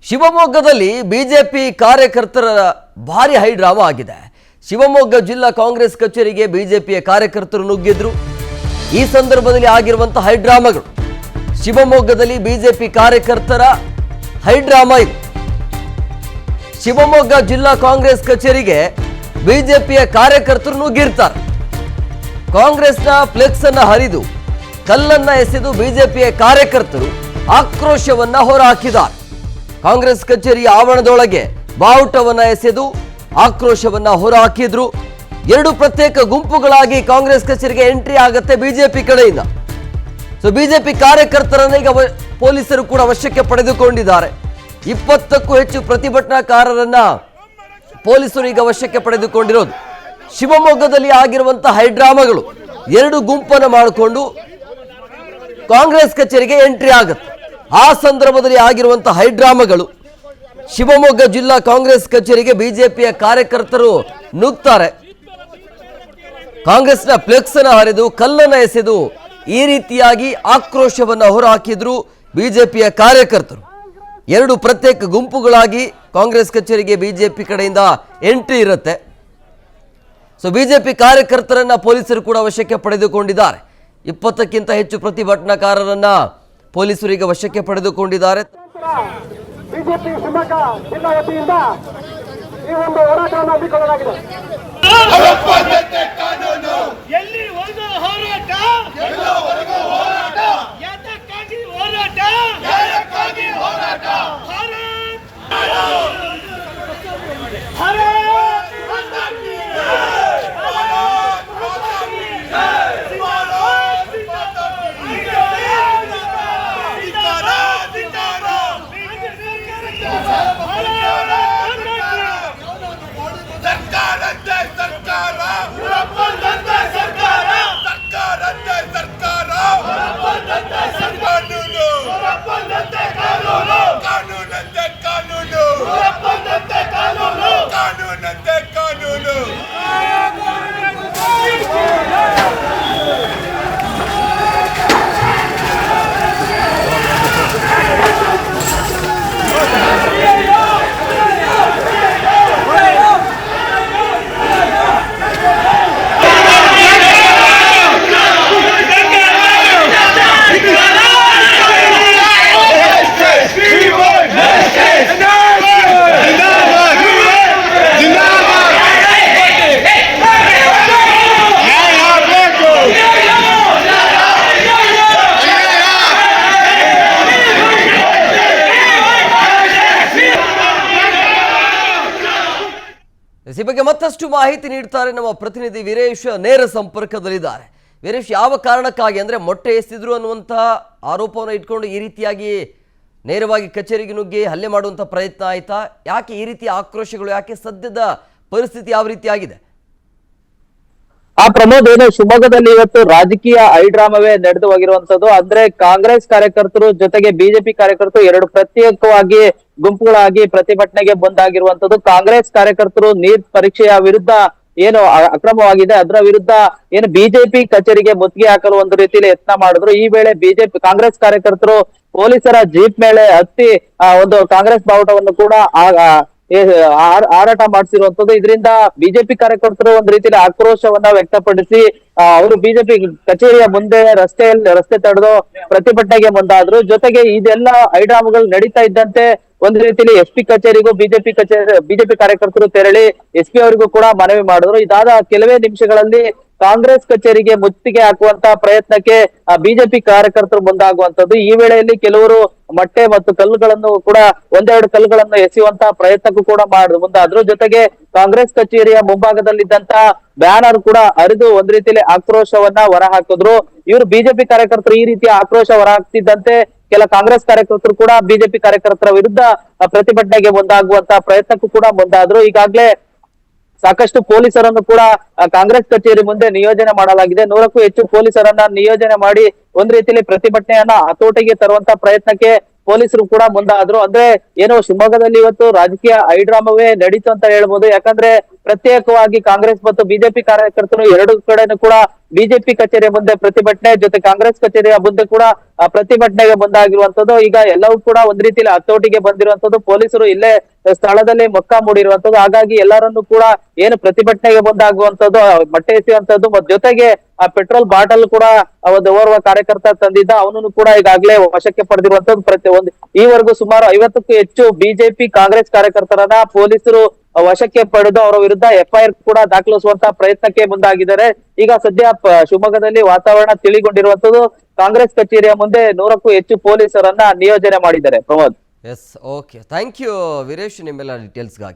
ಶಿವಮೊಗ್ಗದಲ್ಲಿ ಬಿಜೆಪಿ ಕಾರ್ಯಕರ್ತರ ಭಾರಿ ಹೈ ಡ್ರಾಮಾ ಆಗಿದೆ. ಶಿವಮೊಗ್ಗ ಜಿಲ್ಲಾ ಕಾಂಗ್ರೆಸ್ ಕಚೇರಿಗೆ ಬಿಜೆಪಿಯ ಕಾರ್ಯಕರ್ತರು ನುಗ್ಗಿದ್ರು. ಈ ಸಂದರ್ಭದಲ್ಲಿ ಆಗಿರುವಂತಹ ಹೈ ಡ್ರಾಮಾಗಳು, ಶಿವಮೊಗ್ಗದಲ್ಲಿ ಬಿಜೆಪಿ ಕಾರ್ಯಕರ್ತರ ಹೈ ಡ್ರಾಮಾ ಇದೆ. ಶಿವಮೊಗ್ಗ ಜಿಲ್ಲಾ ಕಾಂಗ್ರೆಸ್ ಕಚೇರಿಗೆ ಬಿಜೆಪಿಯ ಕಾರ್ಯಕರ್ತರು ನುಗ್ಗಿರ್ತಾರೆ. ಕಾಂಗ್ರೆಸ್ನ ಫ್ಲೆಕ್ಸ್ ಅನ್ನು ಹರಿದು ಕಲ್ಲನ್ನ ಎಸೆದು ಬಿಜೆಪಿಯ ಕಾರ್ಯಕರ್ತರು ಆಕ್ರೋಶವನ್ನ ಹೊರಹಾಕಿದ್ದಾರೆ. ಕಾಂಗ್ರೆಸ್ ಕಚೇರಿಯ ಆವರಣದೊಳಗೆ ಬಾವುಟವನ್ನ ಎಸೆದು ಆಕ್ರೋಶವನ್ನ ಹೊರಹಾಕಿದ್ರು. ಎರಡು ಪ್ರತ್ಯೇಕ ಗುಂಪುಗಳಾಗಿ ಕಾಂಗ್ರೆಸ್ ಕಚೇರಿಗೆ ಎಂಟ್ರಿ ಆಗುತ್ತೆ ಬಿಜೆಪಿ ಕಡೆಯಿಂದ. ಸೊ ಬಿಜೆಪಿ ಕಾರ್ಯಕರ್ತರನ್ನ ಈಗ ಪೊಲೀಸರು ಕೂಡ ವಶಕ್ಕೆ ಪಡೆದುಕೊಂಡಿದ್ದಾರೆ. 20ಕ್ಕೂ ಹೆಚ್ಚು ಪ್ರತಿಭಟನಾಕಾರರನ್ನ ಪೊಲೀಸರು ಈಗ ವಶಕ್ಕೆ ಪಡೆದುಕೊಂಡಿರೋದು. ಶಿವಮೊಗ್ಗದಲ್ಲಿ ಆಗಿರುವಂತಹ ಹೈಡ್ರಾಮಾಗಳು, ಎರಡು ಗುಂಪನ್ನು ಮಾಡಿಕೊಂಡು ಕಾಂಗ್ರೆಸ್ ಕಚೇರಿಗೆ ಎಂಟ್ರಿ ಆಗುತ್ತೆ. ಆ ಸಂದರ್ಭದಲ್ಲಿ ಆಗಿರುವಂತಹ ಹೈಡ್ರಾಮಾಗಳು, ಶಿವಮೊಗ್ಗ ಜಿಲ್ಲಾ ಕಾಂಗ್ರೆಸ್ ಕಚೇರಿಗೆ ಬಿಜೆಪಿಯ ಕಾರ್ಯಕರ್ತರು ನುಗ್ತಾರೆ. ಕಾಂಗ್ರೆಸ್ನ ಫ್ಲೆಕ್ಸ್ ಅನ್ನು ಹರಿದು ಕಲ್ಲನ್ನು ಎಸೆದು ಈ ರೀತಿಯಾಗಿ ಆಕ್ರೋಶವನ್ನು ಹೊರಹಾಕಿದ್ರು ಬಿಜೆಪಿಯ ಕಾರ್ಯಕರ್ತರು. ಎರಡು ಪ್ರತ್ಯೇಕ ಗುಂಪುಗಳಾಗಿ ಕಾಂಗ್ರೆಸ್ ಕಚೇರಿಗೆ ಬಿಜೆಪಿ ಕಡೆಯಿಂದ ಎಂಟ್ರಿ ಇರುತ್ತೆ. ಸೊ ಬಿಜೆಪಿ ಕಾರ್ಯಕರ್ತರನ್ನ ಪೊಲೀಸರು ಕೂಡ ವಶಕ್ಕೆ ಪಡೆದುಕೊಂಡಿದ್ದಾರೆ. 20ಕ್ಕಿಂತ ಹೆಚ್ಚು ಪ್ರತಿಭಟನಾಕಾರರನ್ನ ಪೊಲೀಸರು ಈಗ ವಶಕ್ಕೆ ಪಡೆದುಕೊಂಡಿದ್ದಾರೆ. ಬಿಜೆಪಿ ಶಿವಮೊಗ್ಗ ಜಿಲ್ಲಾ ವತಿಯಿಂದ ಈ ಒಂದು ಹೋರಾಟವನ್ನು ಹಮ್ಮಿಕೊಳ್ಳಲಾಗಿದೆ. ಎಲ್ಲಿವರೆಗೂ ಹೋರಾಟ, ಯಾತಕ್ಕಾಗಿ ಹೋರಾಟ, ಈ ಬಗ್ಗೆ ಮತ್ತಷ್ಟು ಮಾಹಿತಿ ನೀಡ್ತಾರೆ ನಮ್ಮ ಪ್ರತಿನಿಧಿ ವೀರೇಶ್. ನೇರ ಸಂಪರ್ಕದಲ್ಲಿದ್ದಾರೆ. ವೀರೇಶ್, ಯಾವ ಕಾರಣಕ್ಕಾಗಿ ಅಂದ್ರೆ ಮೊಟ್ಟೆ ಎಸೆದಿದ್ರು ಅನ್ನುವಂತಹ ಆರೋಪವನ್ನು ಇಟ್ಕೊಂಡು ಈ ರೀತಿಯಾಗಿ ನೇರವಾಗಿ ಕಚೇರಿಗೆ ನುಗ್ಗಿ ಹಲ್ಲೆ ಮಾಡುವಂಥ ಪ್ರಯತ್ನ ಆಯ್ತಾ? ಯಾಕೆ ಈ ರೀತಿಯ ಆಕ್ರೋಶಗಳು, ಯಾಕೆ ಸದ್ಯದ ಪರಿಸ್ಥಿತಿ ಯಾವ ರೀತಿ ಆಗಿದೆ? ಪ್ರಮೋದ್, ಏನು ಶಿವಮೊಗ್ಗದಲ್ಲಿ ಇವತ್ತು ರಾಜಕೀಯ ಹೈಡ್ರಾಮವೇ ನಡೆದು ಹೋಗಿರುವಂತದ್ದು. ಅಂದ್ರೆ ಕಾಂಗ್ರೆಸ್ ಕಾರ್ಯಕರ್ತರು ಜೊತೆಗೆ ಬಿಜೆಪಿ ಕಾರ್ಯಕರ್ತರು ಎರಡು ಪ್ರತ್ಯೇಕವಾಗಿ ಗುಂಪುಗಳಾಗಿ ಪ್ರತಿಭಟನೆಗೆ ಮುಂದಾಗಿರುವಂತದ್ದು. ಕಾಂಗ್ರೆಸ್ ಕಾರ್ಯಕರ್ತರು ನೀಟ್ ಪರೀಕ್ಷೆಯ ವಿರುದ್ಧ ಏನು ಅಕ್ರಮವಾಗಿದೆ ಅದರ ವಿರುದ್ಧ ಏನು ಬಿಜೆಪಿ ಕಚೇರಿಗೆ ಮುತ್ತಿಗೆ ಹಾಕಲು ಒಂದು ರೀತಿಯಲ್ಲಿ ಯತ್ನ ಮಾಡಿದ್ರು. ಈ ವೇಳೆ ಬಿಜೆಪಿ ಕಾಂಗ್ರೆಸ್ ಕಾರ್ಯಕರ್ತರು ಪೊಲೀಸರ ಜೀಪ್ ಮೇಲೆ ಹತ್ತಿ ಒಂದು ಕಾಂಗ್ರೆಸ್ ಬಾವುಟವನ್ನು ಕೂಡ ಹಾರಾಟ ಮಾಡಿಸಿರುವಂತದ್ದು. ಇದರಿಂದ ಬಿಜೆಪಿ ಕಾರ್ಯಕರ್ತರು ಒಂದು ರೀತಿಯಲ್ಲಿ ಆಕ್ರೋಶವನ್ನ ವ್ಯಕ್ತಪಡಿಸಿ ಅವರು ಬಿಜೆಪಿ ಕಚೇರಿಯ ಮುಂದೆ ರಸ್ತೆ ತಡೆದು ಪ್ರತಿಭಟನೆಗೆ ಮುಂದಾದ್ರು. ಜೊತೆಗೆ ಇದೆಲ್ಲ ಹೈಡ್ರಾಮಾಗಳು ನಡೀತಾ ಇದ್ದಂತೆ ಒಂದು ರೀತಿಯಲ್ಲಿ ಎಸ್ಪಿ ಕಚೇರಿಗೂ ಬಿಜೆಪಿ ಕಾರ್ಯಕರ್ತರು ತೆರಳಿ ಎಸ್ಪಿ ಅವರಿಗೂ ಕೂಡ ಮನವಿ ಮಾಡಿದ್ರು. ಇದಾದ ಕೆಲವೇ ನಿಮಿಷಗಳಲ್ಲಿ ಕಾಂಗ್ರೆಸ್ ಕಚೇರಿಗೆ ಮುತ್ತಿಗೆ ಹಾಕುವಂತ ಪ್ರಯತ್ನಕ್ಕೆ ಬಿಜೆಪಿ ಕಾರ್ಯಕರ್ತರು ಮುಂದಾಗುವಂತದ್ದು. ಈ ವೇಳೆಯಲ್ಲಿ ಕೆಲವರು ಮೊಟ್ಟೆ ಮತ್ತು ಕಲ್ಲುಗಳನ್ನು ಕೂಡ ಒಂದೆರಡು ಕಲ್ಲುಗಳನ್ನು ಎಸೆಯುವಂತ ಪ್ರಯತ್ನಕ್ಕೂ ಕೂಡ ಮುಂದಾದ್ರು. ಜೊತೆಗೆ ಕಾಂಗ್ರೆಸ್ ಕಚೇರಿಯ ಮುಂಭಾಗದಲ್ಲಿದ್ದಂತ ಬ್ಯಾನರ್ ಕೂಡ ಹರಿದು ಒಂದ್ ರೀತಿಯಲ್ಲಿ ಆಕ್ರೋಶವನ್ನ ಹೊರಹಾಕಿದ್ರು. ಇವರು ಬಿಜೆಪಿ ಕಾರ್ಯಕರ್ತರು ಈ ರೀತಿಯ ಆಕ್ರೋಶ ಹೊರಹಾಕ್ತಿದ್ದಂತೆ ಕೆಲ ಕಾಂಗ್ರೆಸ್ ಕಾರ್ಯಕರ್ತರು ಕೂಡ ಬಿಜೆಪಿ ಕಾರ್ಯಕರ್ತರ ವಿರುದ್ಧ ಪ್ರತಿಭಟನೆಗೆ ಮುಂದಾಗುವಂತ ಪ್ರಯತ್ನಕ್ಕೂ ಕೂಡ ಮುಂದಾದ್ರು. ಈಗಾಗಲೇ ಸಾಕಷ್ಟು ಪೊಲೀಸರನ್ನು ಕೂಡ ಕಾಂಗ್ರೆಸ್ ಕಚೇರಿ ಮುಂದೆ ನಿಯೋಜನೆ ಮಾಡಲಾಗಿದೆ. 100ಕ್ಕೂ ಹೆಚ್ಚು ಪೊಲೀಸರನ್ನ ನಿಯೋಜನೆ ಮಾಡಿ ಒಂದ್ ರೀತಿಯಲ್ಲಿ ಪ್ರತಿಭಟನೆಯನ್ನ ಹತೋಟಿಗೆ ತರುವಂತ ಪ್ರಯತ್ನಕ್ಕೆ ಪೊಲೀಸರು ಕೂಡ ಮುಂದಾದ್ರು. ಅಂದ್ರೆ ಏನು ಶಿವಮೊಗ್ಗದಲ್ಲಿ ಇವತ್ತು ರಾಜಕೀಯ ಹೈಡ್ರಾಮವೇ ನಡೀತು ಅಂತ ಹೇಳ್ಬೋದು. ಯಾಕಂದ್ರೆ ಪ್ರತ್ಯೇಕವಾಗಿ ಕಾಂಗ್ರೆಸ್ ಮತ್ತು ಬಿಜೆಪಿ ಕಾರ್ಯಕರ್ತರು ಎರಡು ಕಡೆನೂ ಕೂಡ ಬಿಜೆಪಿ ಕಚೇರಿಯ ಮುಂದೆ ಪ್ರತಿಭಟನೆ, ಜೊತೆ ಕಾಂಗ್ರೆಸ್ ಕಚೇರಿಯ ಮುಂದೆ ಕೂಡ ಪ್ರತಿಭಟನೆಗೆ ಮುಂದಾಗಿರುವಂತದ್ದು. ಈಗ ಎಲ್ಲವೂ ಕೂಡ ಒಂದ್ ರೀತಿಯಲ್ಲಿ ಹತೋಟಿಗೆ ಬಂದಿರುವಂತದ್ದು. ಪೊಲೀಸರು ಇಲ್ಲೇ ಸ್ಥಳದಲ್ಲಿ ಮೊಕ್ಕ ಮೂಡಿರುವಂತದ್ದು. ಹಾಗಾಗಿ ಎಲ್ಲರನ್ನು ಕೂಡ ಏನು ಪ್ರತಿಭಟನೆಗೆ ಮುಂದಾಗುವಂತದ್ದು, ಮೊಟ್ಟೆ ಎಸೆಯುವಂತದ್ದು, ಜೊತೆಗೆ ಆ ಪೆಟ್ರೋಲ್ ಬಾಟಲ್ ಕೂಡ ಒಂದು ಓರ್ವ ಕಾರ್ಯಕರ್ತ ತಂದಿದ್ದ, ಅವನನ್ನು ಕೂಡ ಈಗಾಗಲೇ ವಶಕ್ಕೆ ಪಡೆದಿರುವಂತದ್ದು. ಈವರೆಗೂ ಸುಮಾರು 50ಕ್ಕೂ ಹೆಚ್ಚು ಬಿಜೆಪಿ ಕಾಂಗ್ರೆಸ್ ಕಾರ್ಯಕರ್ತರನ್ನ ಪೊಲೀಸರು ವಶಕ್ಕೆ ಪಡೆದು ಅವರ ವಿರುದ್ಧ FIR ಕೂಡ ದಾಖಲಿಸುವಂತ ಪ್ರಯತ್ನಕ್ಕೆ ಮುಂದಾಗಿದ್ದಾರೆ. ಈಗ ಸದ್ಯ ಶಿವಮೊಗ್ಗದಲ್ಲಿ ವಾತಾವರಣ ತಿಳಿಗೊಂಡಿರುವಂತದ್ದು. ಕಾಂಗ್ರೆಸ್ ಕಚೇರಿಯ ಮುಂದೆ 100ಕ್ಕೂ ಹೆಚ್ಚು ಪೊಲೀಸರನ್ನ ನಿಯೋಜನೆ ಮಾಡಿದ್ದಾರೆ. Pramod. Yes, okay, thank you Veeresh ನಿಮ್ಮೆಲ್ಲ ಡೀಟೇಲ್ಸ್ಗಾಗಿ.